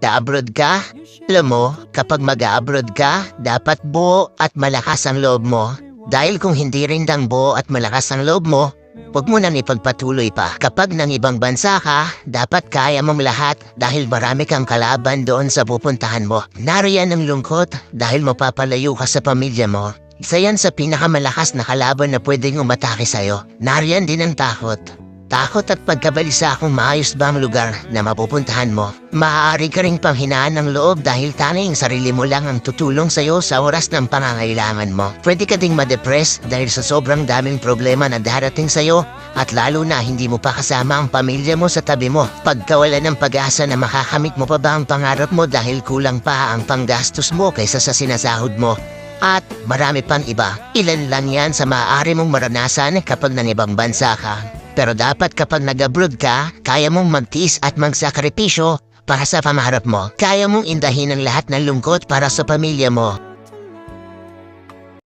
abroad ka? Alam mo, kapag mag-abroad ka, dapat buo at malakas ang loob mo. Dahil kung hindi rin dang buo at malakas ang loob mo, huwag mo nang ipagpatuloy pa. Kapag nang ibang bansa ka, dapat kaya mong lahat dahil marami kang kalaban doon sa pupuntahan mo. Nariyan ang lungkot dahil mapapalayo ka sa pamilya mo. Isa yan sa pinakamalakas na kalaban na pwedeng umatake sa'yo. Nariyan din ang takot. Takot at pagkabalisa kung maayos ba ang lugar na mapupuntahan mo. Maaari ka ring panghinaan ng loob dahil tanging sarili mo lang ang tutulong sa'yo sa oras ng pangangailangan mo. Pwede ka ding ma-depress dahil sa sobrang daming problema na darating sa'yo at lalo na hindi mo pa kasama ang pamilya mo sa tabi mo. Pagkawala ng pag-asa na makakamit mo pa ba ang pangarap mo dahil kulang pa ang panggastos mo kaysa sa sinasahod mo. At marami pang iba. Ilan lang yan sa maaari mong maranasan kapag nang ibang bansa ka. Pero dapat kapag nag-abroad ka, kaya mong magtiis at magsakripisyo para sa pangarap mo. Kaya mong indahin ang lahat ng lungkot para sa pamilya mo.